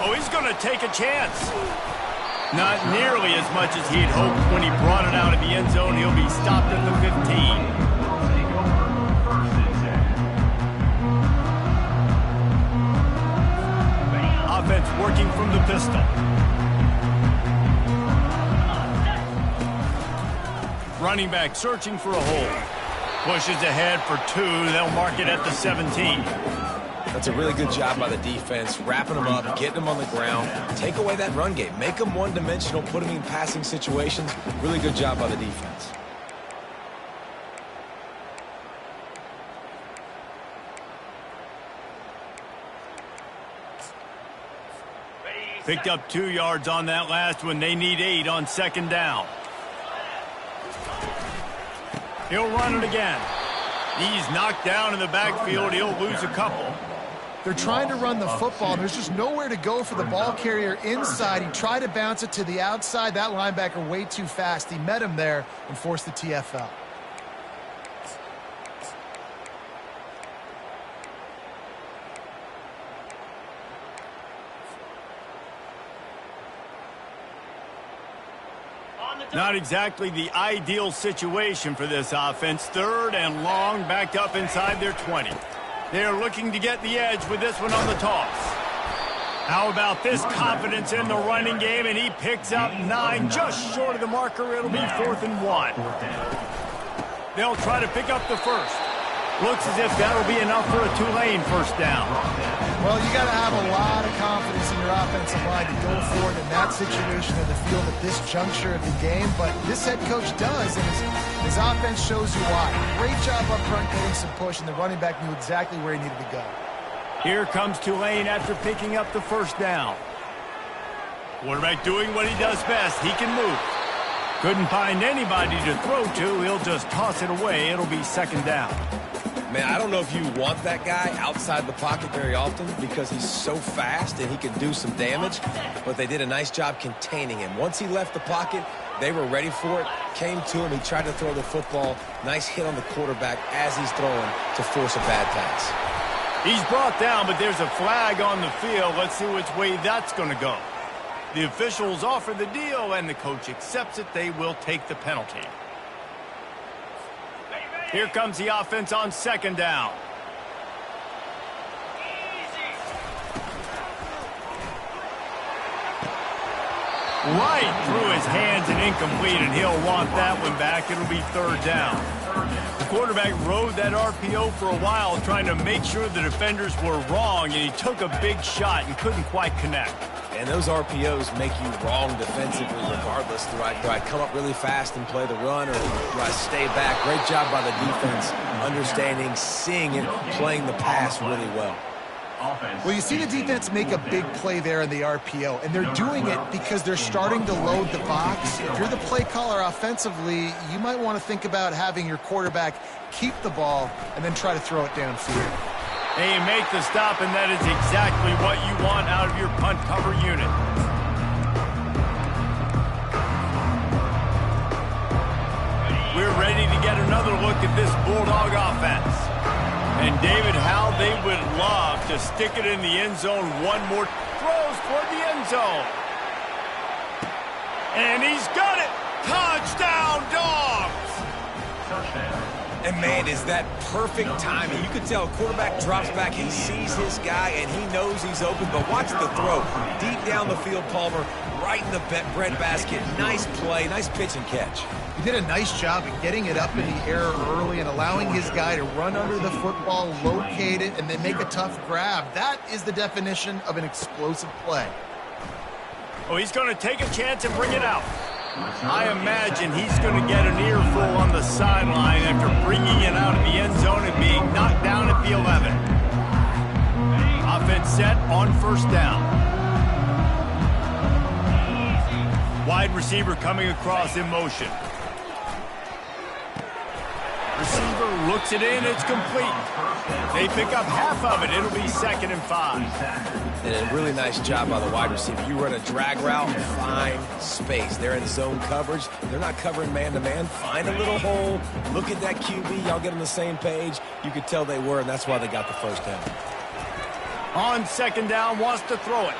Oh, he's going to take a chance. Not nearly as much as he'd hoped when he brought it out of the end zone. He'll be stopped at the 15. Offense working from the pistol. Running back searching for a hole. Pushes ahead for 2. They'll mark it at the 17. That's a really good job by the defense, wrapping them up, getting them on the ground. Take away that run game. Make them one-dimensional, put them in passing situations. Really good job by the defense. Picked up 2 yards on that last one. They need 8 on second down. He'll run it again. He's knocked down in the backfield. He'll lose a couple. They're trying to run the football. There's just nowhere to go for the ball carrier inside. He tried to bounce it to the outside. That linebacker way too fast. He met him there and forced the TFL. Not exactly the ideal situation for this offense. 3rd and long, backed up inside their 20. They're looking to get the edge with this one on the toss. How about this confidence in the running game? And he picks up 9, just short of the marker. It'll be 4th and 1. They'll try to pick up the first. Looks as if that'll be enough for a Tulane first down. Well, you got to have a lot of confidence in your offensive line to go forward in that situation of the field at this juncture of the game. But this head coach does, and his offense shows you why. Great job up front getting some push, and the running back knew exactly where he needed to go. Here comes Tulane after picking up the first down. Quarterback doing what he does best. He can move. Couldn't find anybody to throw to. He'll just toss it away. It'll be second down. Man, I don't know if you want that guy outside the pocket very often because he's so fast and he can do some damage, but they did a nice job containing him. Once he left the pocket, they were ready for it, came to him, he tried to throw the football. Nice hit on the quarterback as he's throwing to force a bad pass. He's brought down, but there's a flag on the field. Let's see which way that's going to go. The officials offer the deal, and the coach accepts it. They will take the penalty. Here comes the offense on second down. Right through his hands and incomplete, and he'll want that one back. It'll be 3rd down. The quarterback rode that RPO for a while, trying to make sure the defenders were wrong, and he took a big shot and couldn't quite connect. And those RPOs make you wrong defensively regardless. Do I come up really fast and play the run, or do I stay back? Great job by the defense, understanding, seeing it, playing the pass really well. Well, you see the defense make a big play there in the RPO, and they're doing it because they're starting to load the box. If you're the play caller offensively, you might want to think about having your quarterback keep the ball and then try to throw it downfield. They make the stop, and that is exactly what you want out of your punt cover unit. We're ready to get another look at this Bulldog offense. And David, how they would love to stick it in the end zone. One more throws toward the end zone. And he's got it. Touchdown, Dogs! And, man, is that perfect timing. You can tell a quarterback drops back, he sees his guy, and he knows he's open. But watch the throw. Deep down the field, Palmer, right in the breadbasket. Nice play, nice pitch and catch. He did a nice job of getting it up in the air early and allowing his guy to run under the football, locate it, and then make a tough grab. That is the definition of an explosive play. Oh, he's going to take a chance and bring it out. I imagine he's going to get an earful on the sideline after bringing it out of the end zone and being knocked down at the 11. Offense set on first down. Wide receiver coming across in motion. Receiver looks it in, it's complete. They pick up half of it. It'll be 2nd and 5. And a really nice job by the wide receiver. You run a drag route, find space. They're in zone coverage. They're not covering man-to-man. Find a little hole. Look at that QB. Y'all get on the same page. You could tell they were, and that's why they got the first down. On second down, wants to throw it.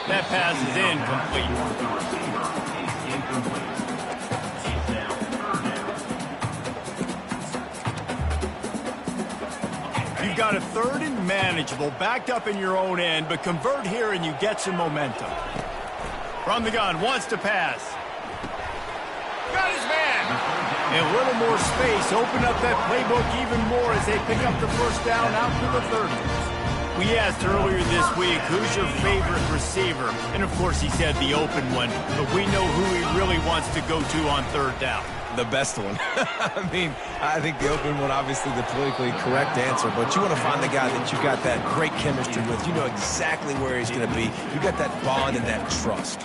That pass is incomplete. You've got a 3rd and manageable, backed up in your own end, but convert here and you get some momentum. From the gun, wants to pass. Got his man. And a little more space, open up that playbook even more as they pick up the first down out to the 30. We asked earlier this week, who's your favorite receiver? And, of course, he said the open one, but we know who he really wants to go to on 3rd down. The best one. I mean, I think the open one, obviously the politically correct answer, but you want to find the guy that you got that great chemistry with. You know exactly where he's going to be. You got that bond and that trust.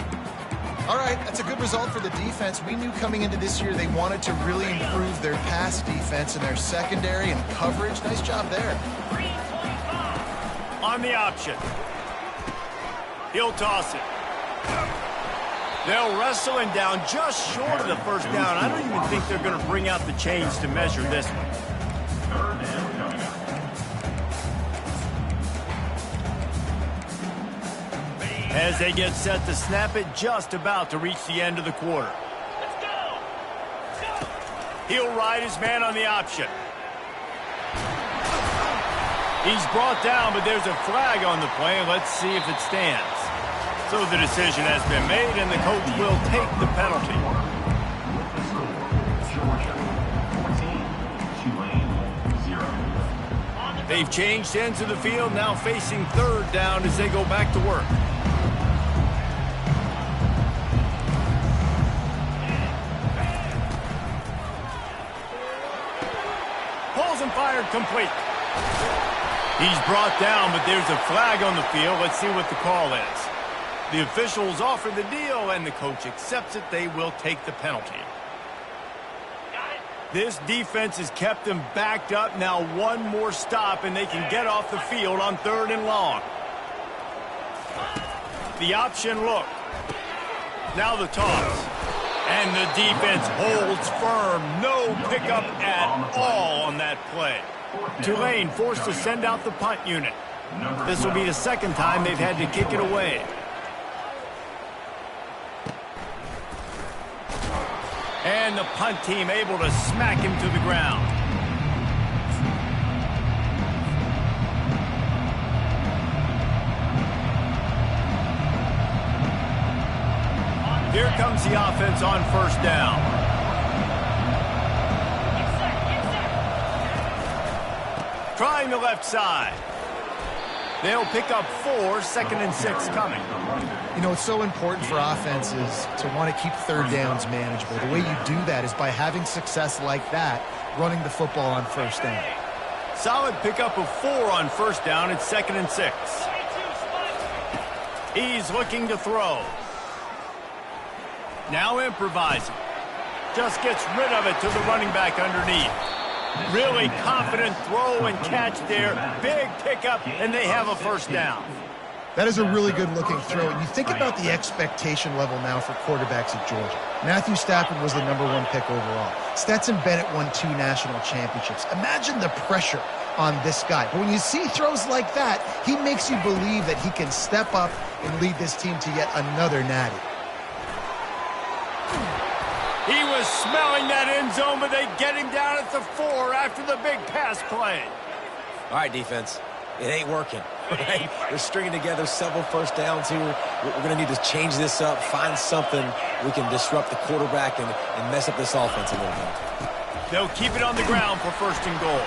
All right, that's a good result for the defense. We knew coming into this year they wanted to really improve their pass defense and their secondary and coverage. Nice job there. On the option. He'll toss it. They'll wrestle him down just short of the first down. I don't even think they're going to bring out the chains to measure this one. As they get set to snap it, just about to reach the end of the quarter. He'll ride his man on the option. He's brought down, but there's a flag on the play. Let's see if it stands. So the decision has been made, and the coach will take the penalty. They've changed ends of the field, now facing 3rd down as they go back to work. Pulls and fired complete. He's brought down, but there's a flag on the field. Let's see what the call is. The officials offer the deal, and the coach accepts it. They will take the penalty. This defense has kept them backed up. Now one more stop, and they can get off the field on 3rd and long. The option look. Now the toss. And the defense holds firm. No pickup at all on that play. Tulane forced to send out the punt unit. This will be the 2nd time they've had to kick it away. And the punt team able to smack him to the ground. Here comes the offense on 1st down. Trying the left side. They'll pick up 4, 2nd and 6 coming. You know, it's so important for offenses to want to keep 3rd downs manageable. The way you do that is by having success like that, running the football on 1st down. Solid pickup of 4 on 1st down. It's 2nd and 6. He's looking to throw. Now improvising. Just gets rid of it to the running back underneath. Really confident throw and catch there. Big pickup, and they have a 1st down. That is a really good-looking throw. And you think about the expectation level now for quarterbacks at Georgia. Matthew Stafford was the #1 pick overall. Stetson Bennett won 2 national championships. Imagine the pressure on this guy. But when you see throws like that, he makes you believe that he can step up and lead this team to yet another natty. He was smelling that end zone, but they get him down at the 4 after the big pass play. All right, defense. It ain't working. Right? They're stringing together several 1st downs here. We're going to need to change this up, find something we can disrupt the quarterback and mess up this offense a little bit. They'll keep it on the ground for 1st and goal.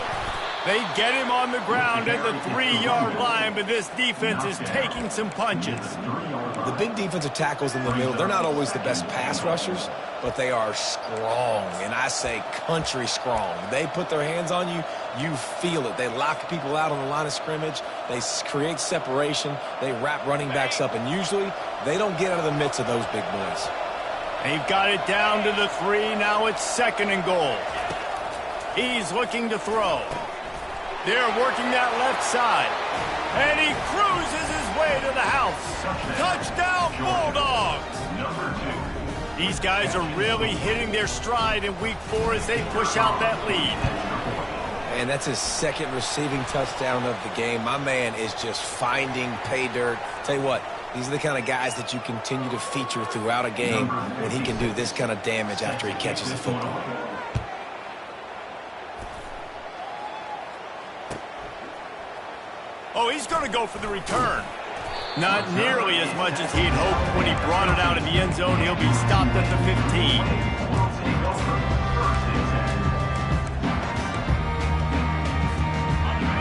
They get him on the ground at the 3-yard line, but this defense is taking some punches. The big defensive tackles in the middle, they're not always the best pass rushers, but they are strong, and I say country strong. They put their hands on you, you feel it. They lock people out on the line of scrimmage. They create separation. They wrap running backs up, and usually they don't get out of the midst of those big boys. They've got it down to the 3. Now it's 2nd and goal. He's looking to throw. They're working that left side. And he cruises his way to the house. Touchdown, Bulldogs! These guys are really hitting their stride in week 4 as they push out that lead. And that's his 2nd receiving touchdown of the game. My man is just finding pay dirt. Tell you what, These are the kind of guys that you continue to feature throughout a game when he can do this kind of damage after he catches the football. Oh, he's going to go for the return. Not nearly as much as he'd hoped when he brought it out in the end zone. He'll be stopped at the 15.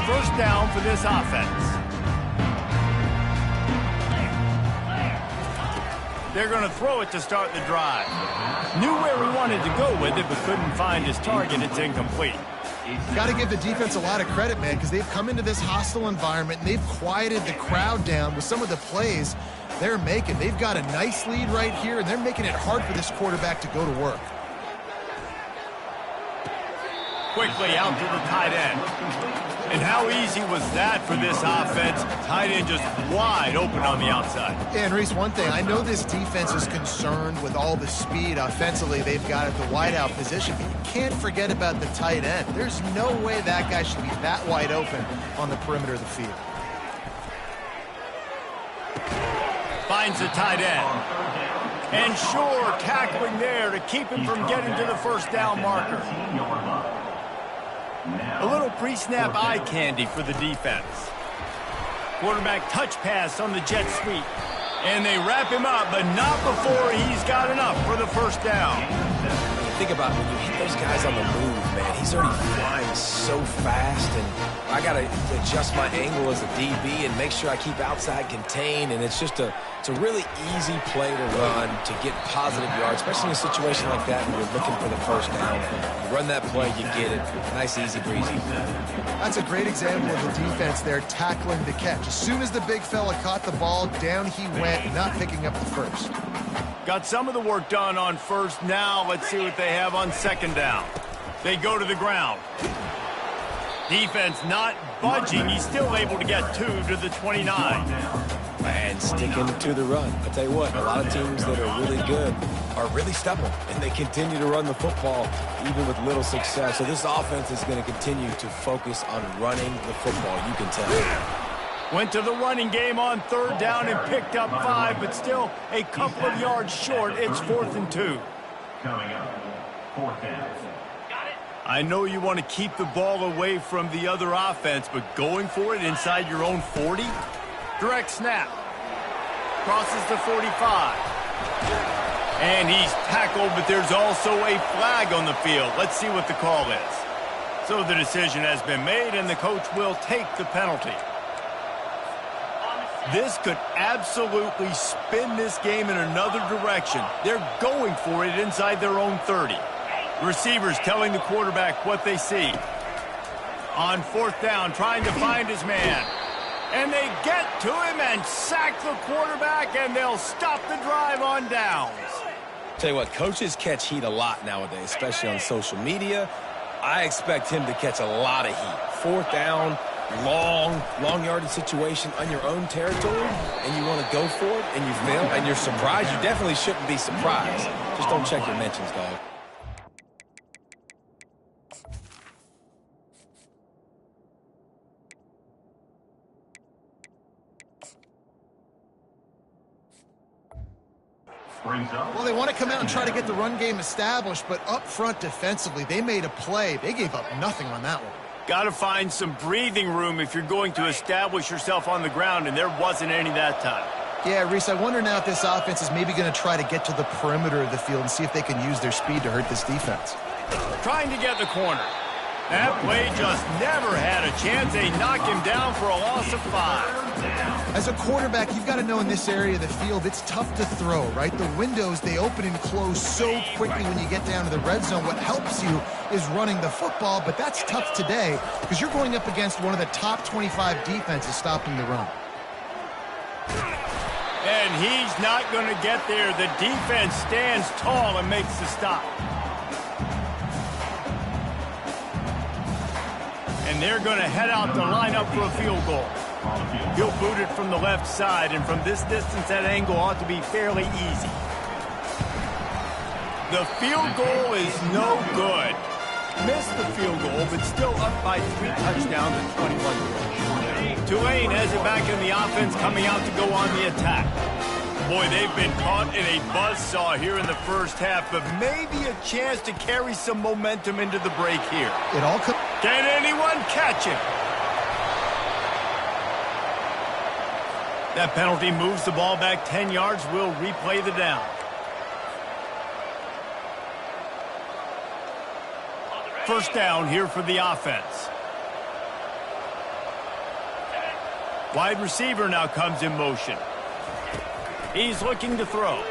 First down for this offense. They're going to throw it to start the drive. Knew where he wanted to go with it, but couldn't find his target. It's incomplete. Got to give the defense a lot of credit, man, because they've come into this hostile environment and they've quieted the crowd down with some of the plays they're making. They've got a nice lead right here, and they're making it hard for this quarterback to go to work. Quickly out to the tight end. And how easy was that for this offense? Tight end just wide open on the outside. Yeah, and Reese, one thing, I know this defense is concerned with all the speed offensively they've got at the wideout position, but you can't forget about the tight end. There's no way that guy should be that wide open on the perimeter of the field. Finds the tight end. And sure, tackling there to keep him from getting to the first down marker. A little pre-snap eye candy for the defense. Quarterback touch pass on the jet sweep. And they wrap him up, but not before he's got enough for the first down. Think about when you hit those guys on the move, man. He's already flying so fast, and I got to adjust my angle as a DB and make sure I keep outside contained, and it's a really easy play to run to get positive yards, especially in a situation like that when you're looking for the first down. You run that play, you get it. Nice, easy, breezy. That's a great example of the defense there tackling the catch. As soon as the big fella caught the ball, down he went, not picking up the first. Got some of the work done on first. Now let's see what they have on second down. They go to the ground. Defense not budging. He's still able to get 2 to the 29. And sticking to the run. I tell you what, a lot of teams that are really good are really stubborn, and they continue to run the football even with little success. So this offense is going to continue to focus on running the football, you can tell. Went to the running game on third down and picked up 5, but still a couple of yards short. It's 4th and 2. Coming up, 4th down. I know you want to keep the ball away from the other offense, but going for it inside your own 40? Direct snap. Crosses the 45. And he's tackled, but there's also a flag on the field. Let's see what the call is. So the decision has been made, and the coach will take the penalty. This could absolutely spin this game in another direction. They're going for it inside their own 30. Receivers telling the quarterback what they see. On 4th down, trying to find his man. And they get to him and sack the quarterback, and they'll stop the drive on downs. Tell you what, coaches catch heat a lot nowadays, especially on social media. I expect him to catch a lot of heat. 4th down, long yardage situation on your own territory, and you want to go for it, and you fail, and you're surprised. You definitely shouldn't be surprised. Just don't check your mentions, dog. Well, they want to come out and try to get the run game established, but up front defensively, they made a play. They gave up nothing on that one. Got to find some breathing room if you're going to establish yourself on the ground, and there wasn't any that time. Yeah, Reese, I wonder now if this offense is maybe going to try to get to the perimeter of the field and see if they can use their speed to hurt this defense. Trying to get the corner. That play just never had a chance. They knock him down for a loss of 5. As a quarterback, you've got to know in this area of the field, it's tough to throw, right? The windows, they open and close so quickly when you get down to the red zone. What helps you is running the football, but that's tough today because you're going up against one of the top 25 defenses stopping the run. And he's not going to get there. The defense stands tall and makes the stop. And they're going to head out to line up for a field goal. He'll boot it from the left side, and from this distance, that angle ought to be fairly easy. The field goal is no good. Missed the field goal, but still up by 3 touchdowns and 21 points. Tulane has it back in the offense, coming out to go on the attack. Boy, they've been caught in a buzzsaw here in the first half, but maybe a chance to carry some momentum into the break here. It all comes. Can anyone catch him? That penalty moves the ball back 10 yards. We'll replay the down. First down here for the offense. Wide receiver now comes in motion. He's looking to throw.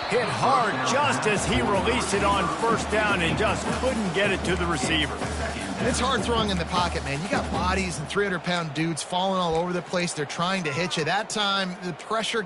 Hit hard just as he released it on first down and just couldn't get it to the receiver. And it's hard throwing in the pocket, man. You got bodies and 300-pound dudes falling all over the place. They're trying to hit you. That time, the pressure